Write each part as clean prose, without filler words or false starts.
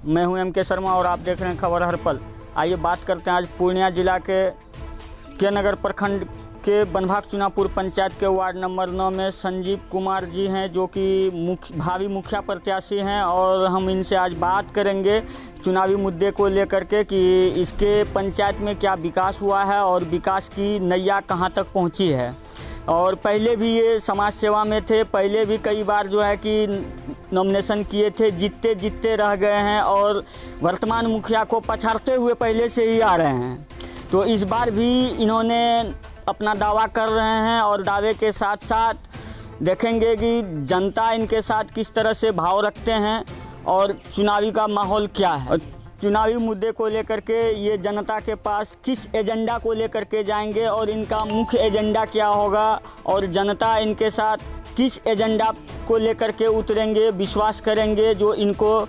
मैं हूं एम के शर्मा और आप देख रहे हैं खबर हर पल। आइए बात करते हैं आज पूर्णिया जिला के नगर प्रखंड के बनभाग चुनापुर पंचायत के वार्ड नंबर 9 में संजीव कुमार जी हैं, जो कि भावी मुखिया प्रत्याशी हैं, और हम इनसे आज बात करेंगे चुनावी मुद्दे को लेकर के कि इसके पंचायत में क्या विकास हुआ है और विकास की नैया कहां तक पहुंची है। और पहले भी ये समाज सेवा में थे, पहले भी कई बार जो है कि नॉमिनेशन किए थे, जीतते रह गए हैं और वर्तमान मुखिया को पछाड़ते हुए पहले से ही आ रहे हैं। तो इस बार भी इन्होंने अपना दावा कर रहे हैं और दावे के साथ साथ देखेंगे कि जनता इनके साथ किस तरह से भाव रखते हैं और चुनावी का माहौल क्या है और चुनावी मुद्दे को लेकर के ये जनता के पास किस एजेंडा को लेकर के जाएंगे और इनका मुख्य एजेंडा क्या होगा और जनता इनके साथ किस एजेंडा को लेकर के उतरेंगे, विश्वास करेंगे जो इनको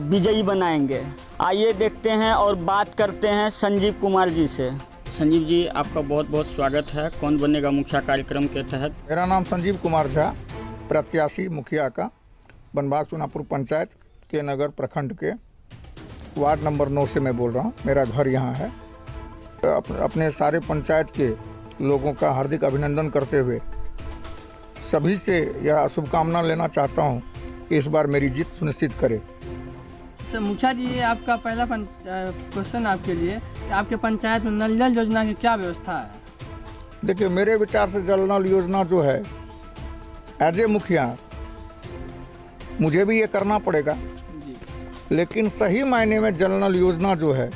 विजयी बनाएंगे। आइए देखते हैं और बात करते हैं संजीव कुमार जी से। संजीव जी, आपका बहुत बहुत स्वागत है कौन बनेगा मुखिया कार्यक्रम के तहत। मेरा नाम संजीव कुमार झा, प्रत्याशी मुखिया का बनभाग चुनापुर पंचायत के नगर प्रखंड के वार्ड नंबर 9 से मैं बोल रहा हूँ। मेरा घर यहाँ है। अपने सारे पंचायत के लोगों का हार्दिक अभिनंदन करते हुए सभी से यह शुभकामना लेना चाहता हूँ कि इस बार मेरी जीत सुनिश्चित करे। अच्छा मुखिया जी, आपका पहला क्वेश्चन आपके लिए कि आपके पंचायत में नल जल योजना की क्या व्यवस्था है? देखिए, मेरे विचार से जल नल योजना जो है, एज ए मुखिया मुझे भी ये करना पड़ेगा जी। लेकिन सही मायने में जल नल योजना जो है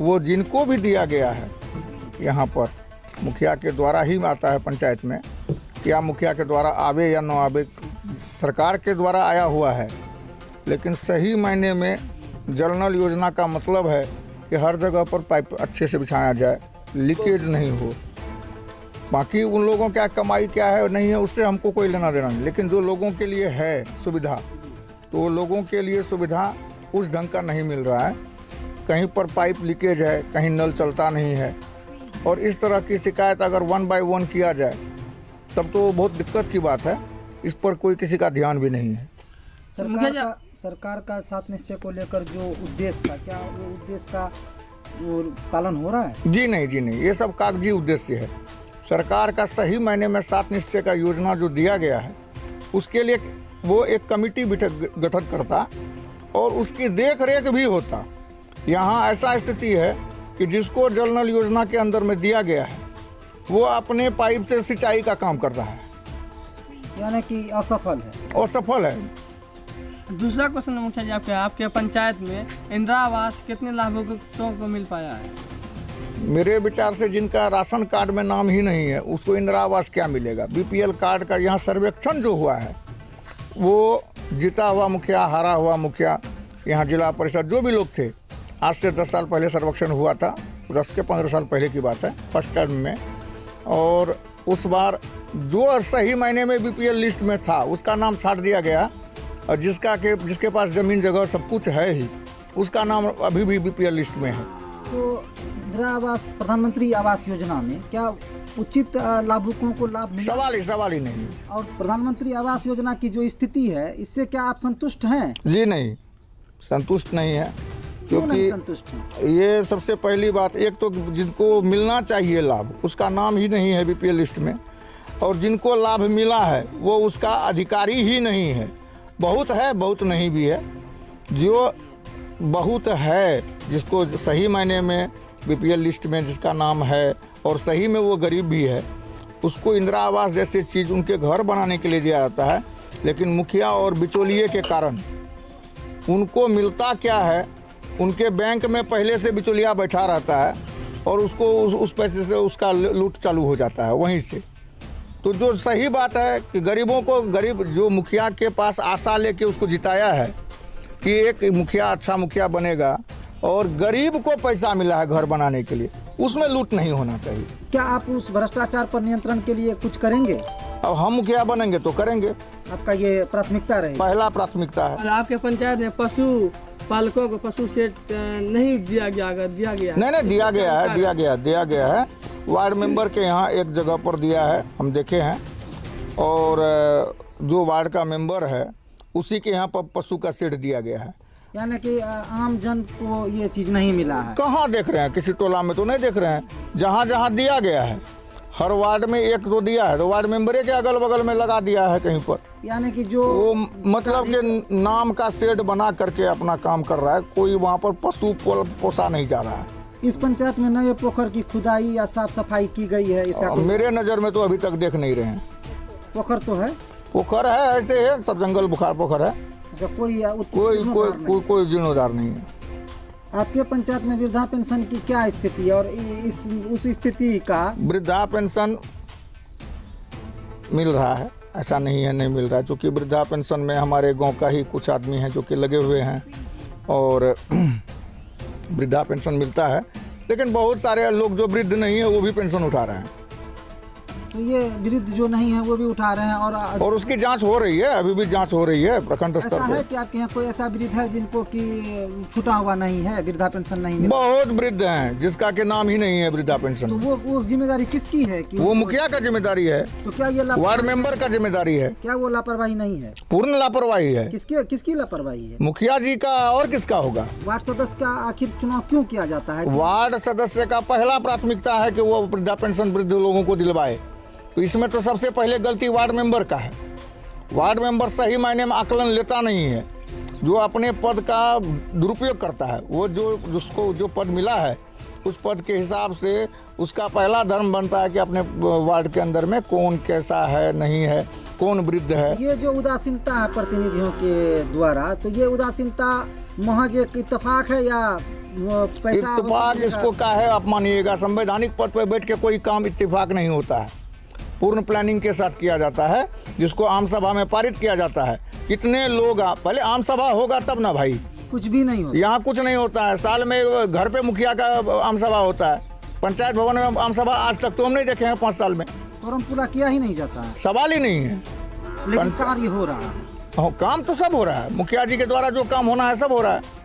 वो जिनको भी दिया गया है यहाँ पर मुखिया के द्वारा ही आता है पंचायत में, या मुखिया के द्वारा आवे या न आवे, सरकार के द्वारा आया हुआ है। लेकिन सही मायने में जल नल योजना का मतलब है कि हर जगह पर पाइप अच्छे से बिछाया जाए, लीकेज नहीं हो। बाकी उन लोगों क्या कमाई क्या है नहीं है उससे हमको कोई लेना देना नहीं, लेकिन जो लोगों के लिए है सुविधा, तो लोगों के लिए सुविधा उस ढंग का नहीं मिल रहा है। कहीं पर पाइप लीकेज है, कहीं नल चलता नहीं है, और इस तरह की शिकायत अगर 1 by 1 किया जाए तब तो बहुत दिक्कत की बात है। इस पर कोई किसी का ध्यान भी नहीं है। सरकार का 7 निश्चय को लेकर जो उद्देश्य था, क्या वो उद्देश्य का वो पालन हो रहा है? जी नहीं, ये सब कागजी उद्देश्य है। सरकार का सही मायने में 7 निश्चय का योजना जो दिया गया है उसके लिए वो एक कमेटी गठन करता और उसकी देख रेख भी होता। यहाँ ऐसा स्थिति है कि जिसको जल नल योजना के अंदर में दिया गया है वो अपने पाइप से सिंचाई का काम कर रहा है, यानी कि असफल है। दूसरा क्वेश्चन मुखिया जी, आपके पंचायत में इंदिरा आवास कितने लाभुकों को मिल पाया है? मेरे विचार से जिनका राशन कार्ड में नाम ही नहीं है उसको इंदिरा आवास क्या मिलेगा। बीपीएल कार्ड का यहाँ सर्वेक्षण जो हुआ है वो जीता हुआ मुखिया, हारा हुआ मुखिया, यहाँ जिला परिषद जो भी लोग थे, आज से 10 साल पहले सर्वेक्षण हुआ था, 10 के 15 साल पहले की बात है, फर्स्ट टर्म में। और उस बार जो सही मायने में बीपीएल लिस्ट में था उसका नाम छाट दिया गया, और जिसके पास ज़मीन जगह सब कुछ है ही उसका नाम अभी भी बीपीएल लिस्ट में है। तो इंदिरा आवास, प्रधानमंत्री आवास योजना में क्या उचित लाभुकों को लाभ मिला? सवाल ही नहीं। और प्रधानमंत्री आवास योजना की जो स्थिति है इससे क्या आप संतुष्ट हैं? जी नहीं, संतुष्ट नहीं है। क्योंकि संतुष्ट हैं? ये सबसे पहली बात, एक तो जिनको मिलना चाहिए लाभ उसका नाम ही नहीं है बीपीएल लिस्ट में, और जिनको लाभ मिला है वो उसका अधिकारी ही नहीं है। बहुत है, बहुत नहीं भी है। जो बहुत है, जिसको सही मायने में बीपीएल लिस्ट में जिसका नाम है और सही में वो गरीब भी है, उसको इंदिरा आवास जैसी चीज़ उनके घर बनाने के लिए दिया जाता है। लेकिन मुखिया और बिचौलिए के कारण उनको मिलता क्या है, उनके बैंक में पहले से बिचौलिया बैठा रहता है और उसको उस पैसे से उसका लूट चालू हो जाता है वहीं से। तो जो सही बात है कि गरीबों को, गरीब जो मुखिया के पास आशा लेके उसको जिताया है कि एक मुखिया अच्छा मुखिया बनेगा और गरीब को पैसा मिला है घर बनाने के लिए, उसमें लूट नहीं होना चाहिए। क्या आप उस भ्रष्टाचार पर नियंत्रण के लिए कुछ करेंगे? अब हम मुखिया बनेंगे तो करेंगे। आपका ये प्राथमिकता रहेगी? पहला प्राथमिकता है। आपके पंचायत में पशु पालकों को पशु सेट नहीं दिया गया? नहीं, दिया गया है। वार्ड मेंबर के यहाँ एक जगह पर दिया है, हम देखे हैं, और जो वार्ड का मेंबर है उसी के यहाँ पर पशु का शेड दिया गया है। यानी कि आम जन को ये चीज़ नहीं मिला है। कहाँ देख रहे हैं, किसी टोला में तो नहीं देख रहे हैं। जहाँ जहाँ दिया गया है, हर वार्ड में एक तो दिया है, तो वार्ड मेंबर के अगल बगल में लगा दिया है कहीं पर। यानी कि जो वो मतलब कि नाम का शेड बना करके अपना काम कर रहा है, कोई वहाँ पर पशु पोसा नहीं जा रहा है। इस पंचायत में नए पोखर की खुदाई या साफ सफाई की गई है? इसका मेरे नज़र में तो अभी तक देख नहीं रहे हैं। पोखर तो है, पोखर है, ऐसे है, सब जंगल बुखार पोखर है, कोई जिम्मेदार नहीं है। आपके पंचायत में वृद्धा पेंशन की क्या स्थिति है और उस स्थिति का? वृद्धा पेंशन मिल रहा है, ऐसा नहीं है नहीं मिल रहा है, क्योंकि वृद्धा पेंशन में हमारे गांव का ही कुछ आदमी हैं जो कि लगे हुए हैं और वृद्धा पेंशन मिलता है। लेकिन बहुत सारे लोग जो वृद्ध नहीं है वो भी पेंशन उठा रहे हैं। तो ये वृद्ध जो नहीं है वो भी उठा रहे हैं और उसकी जांच हो रही है, अभी भी जांच हो रही है प्रखंड स्तर ऐसा पे। है कि आपके यहाँ कोई ऐसा वृद्ध है जिनको कि छूटा हुआ नहीं है, वृद्धा पेंशन नहीं मिला? बहुत वृद्ध हैं जिसका के नाम ही नहीं है वृद्धा पेंशन। तो वो जिम्मेदारी किसकी है कि वो मुखिया का जिम्मेदारी है, तो क्या ये वार्ड मेंबर का जिम्मेदारी है? क्या वो लापरवाही नहीं है? पूर्ण लापरवाही है। किसकी लापरवाही है? मुखिया जी का और किसका होगा? वार्ड सदस्य का आखिर चुनाव क्यों किया जाता है? वार्ड सदस्य का पहला प्राथमिकता है कि वो वृद्धा पेंशन वृद्ध लोगों को दिलवाए। तो इसमें तो सबसे पहले गलती वार्ड मेंबर का है। वार्ड मेंबर सही मायने में आकलन लेता नहीं है, जो अपने पद का दुरुपयोग करता है। वो जिसको जो पद मिला है उस पद के हिसाब से उसका पहला धर्म बनता है कि अपने वार्ड के अंदर में कौन कैसा है, नहीं है, कौन वृद्ध है। ये जो उदासीनता है प्रतिनिधियों के द्वारा, तो ये उदासीनता महज एक इत्तेफाक है या पैसा? इत्तेफाक इसको क्या है, आप मानिएगा संवैधानिक पद पर बैठ के कोई काम इत्तेफाक नहीं होता है, पूर्ण प्लानिंग के साथ किया जाता है, जिसको आम सभा में पारित किया जाता है। कितने लोग पहले आम सभा होगा तब ना भाई, कुछ भी नहीं होता। यहाँ कुछ नहीं होता है। साल में घर पे मुखिया का आम सभा होता है, पंचायत भवन में आम सभा आज तक तो हम नहीं देखे हैं 5 साल में। फॉर्म पूरा किया ही नहीं जाता है, सवाल ही नहीं है। लेकिन कार्य हो रहा है। काम तो सब हो रहा है, मुखिया जी के द्वारा जो काम होना है सब हो रहा है।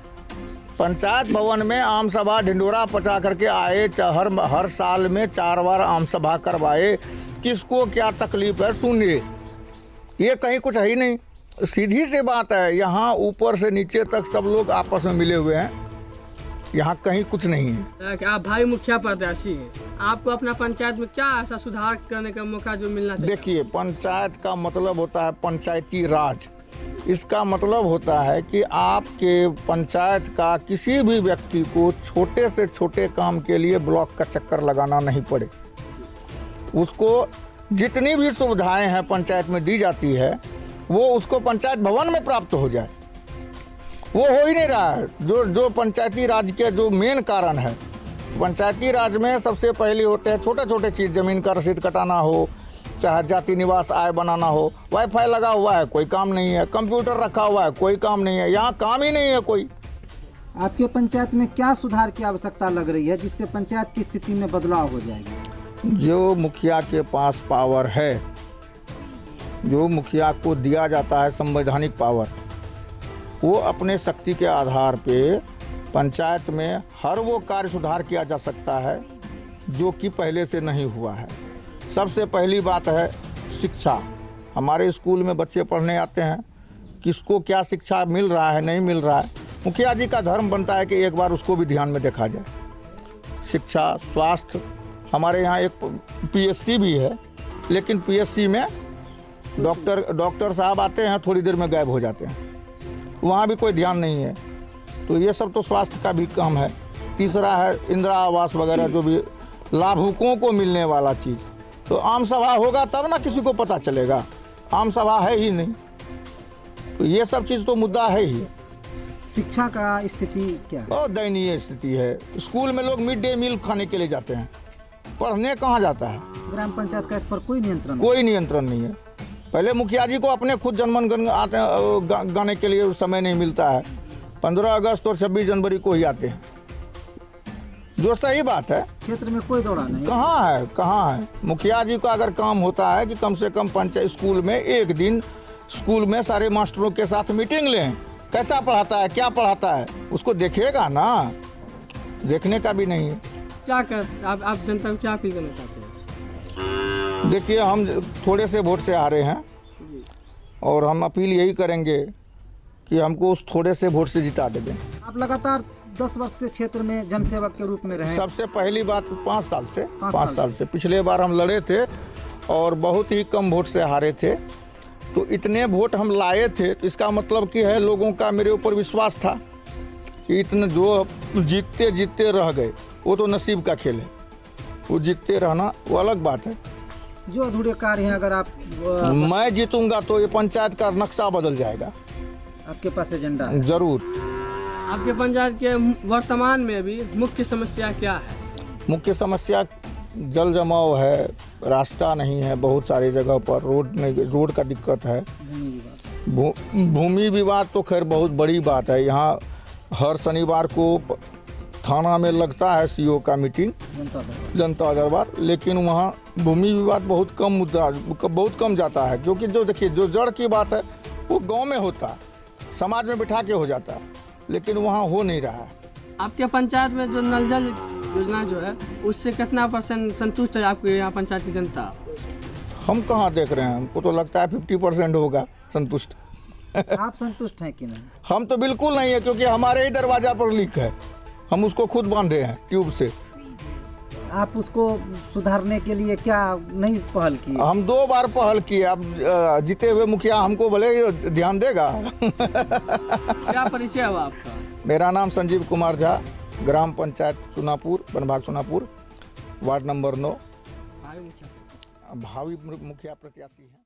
पंचायत भवन में आम सभा ढिंडोरा पचा करके आए, हर साल में 4 बार आम सभा करवाए। किसको क्या तकलीफ है सुनिए, ये कहीं कुछ है ही नहीं। सीधी सी बात है, यहाँ ऊपर से नीचे तक सब लोग आपस में मिले हुए हैं, यहाँ कहीं कुछ नहीं है। आप भाई मुखिया प्रत्याशी हैं, आपको अपना पंचायत में क्या ऐसा सुधार करने का मौका जो मिलना चाहिए? देखिए, पंचायत का मतलब होता है पंचायती राज। इसका मतलब होता है कि आपके पंचायत का किसी भी व्यक्ति को छोटे से छोटे काम के लिए ब्लॉक का चक्कर लगाना नहीं पड़े। उसको जितनी भी सुविधाएं हैं पंचायत में दी जाती है वो उसको पंचायत भवन में प्राप्त हो जाए, वो हो ही नहीं रहा है। जो पंचायती राज के जो मेन कारण है, पंचायती राज में सबसे पहले होते हैं छोटे छोटे चीज़, ज़मीन का रसीद कटाना हो, चाहे जाति निवास आय बनाना हो। वाईफाई लगा हुआ है, कोई काम नहीं है। कंप्यूटर रखा हुआ है, कोई काम नहीं है। यहाँ काम ही नहीं है कोई। आपके पंचायत में क्या सुधार की आवश्यकता लग रही है जिससे पंचायत की स्थिति में बदलाव हो जाएगी? जो मुखिया के पास पावर है, जो मुखिया को दिया जाता है संवैधानिक पावर, वो अपने शक्ति के आधार पे पंचायत में हर वो कार्य सुधार किया जा सकता है जो कि पहले से नहीं हुआ है। सबसे पहली बात है शिक्षा। हमारे स्कूल में बच्चे पढ़ने आते हैं, किसको क्या शिक्षा मिल रहा है नहीं मिल रहा है, मुखिया जी का धर्म बनता है कि एक बार उसको भी ध्यान में देखा जाए। शिक्षा, स्वास्थ्य, हमारे यहाँ एक पीएससी भी है, लेकिन पीएससी में डॉक्टर साहब आते हैं, थोड़ी देर में गायब हो जाते हैं, वहाँ भी कोई ध्यान नहीं है। तो ये सब तो स्वास्थ्य का भी काम है। तीसरा है इंदिरा आवास वगैरह, जो भी लाभुकों को मिलने वाला चीज़। तो आम सभा होगा तब ना किसी को पता चलेगा, आम सभा है ही नहीं। तो ये सब चीज़ तो मुद्दा है ही। शिक्षा का स्थिति क्या है? बहुत दयनीय स्थिति है। स्कूल में लोग मिड डे मील खाने के लिए जाते हैं, पढ़ने कहाँ जाता है? ग्राम पंचायत का इस पर कोई नियंत्रण नहीं है। पहले मुखिया जी को अपने खुद जनमन गाने के लिए समय नहीं मिलता है। 15 अगस्त और 26 जनवरी को ही आते हैं, जो सही बात है। क्षेत्र में कोई दौरा नहीं। कहाँ है? मुखिया जी का अगर काम होता है कि कम से कम पंचायत स्कूल में एक दिन स्कूल में सारे मास्टरों के साथ मीटिंग लें, कैसा पढ़ाता है, क्या पढ़ाता है, उसको देखेगा ना। देखने का भी नहीं है। क्या कर आप जनता को क्या अपील करना चाहते हैं? देखिए, हम थोड़े से वोट से आ रहे हैं और हम अपील यही करेंगे कि हमको उस थोड़े से वोट से जिता देंगे। आप लगातार 10 वर्ष से क्षेत्र में जनसेवक के रूप में रहे। सबसे पहली बात 5 साल से पाँच 5 साल से। से पिछले बार हम लड़े थे और बहुत ही कम वोट से हारे थे। तो इतने वोट हम लाए थे तो इसका मतलब कि है लोगों का मेरे ऊपर विश्वास था कि इतने जो जीतते जीतते रह गए वो तो नसीब का खेल है, वो जीतते रहना वो अलग बात है। जो अधूरे कार्य हैं अगर आप मैं जीतूंगा तो ये पंचायत का नक्शा बदल जाएगा, आपके पास एजेंडा है। जरूर। आपके पंचायत के वर्तमान में भी मुख्य समस्या क्या है? मुख्य समस्या जल जमाव है, रास्ता नहीं है, बहुत सारी जगह पर रोड नहीं, रोड का दिक्कत है। भूमि विवाद तो खैर बहुत बड़ी बात है। यहाँ हर शनिवार को थाना में लगता है सीओ का मीटिंग, जनता दरबार, लेकिन वहाँ भूमि विवाद बहुत कम जाता है। क्योंकि जो देखिए जो जड़ की बात है वो गांव में होता है, समाज में बिठा के हो जाता है, लेकिन वहाँ हो नहीं रहा है। आपके पंचायत में जो नल जल योजना जो है उससे कितना % संतुष्ट है आपके यहाँ पंचायत की जनता? हम कहाँ देख रहे हैं, हमको तो लगता है 50% होगा संतुष्ट। आप संतुष्ट हैं कि नहीं? हम तो बिल्कुल नहीं है, क्योंकि हमारे ही दरवाजा पर लीक है, हम उसको खुद बांधे हैं ट्यूब से। आप उसको सुधारने के लिए क्या नहीं पहल की? हम 2 बार पहल किए। अब जीते हुए मुखिया हमको भले ध्यान देगा। क्या परिचय हुआ आपका? मेरा नाम संजीव कुमार झा, ग्राम पंचायत चुनापुर, बनभाग चुनापुर, वार्ड नंबर 9, भावी मुखिया प्रत्याशी है।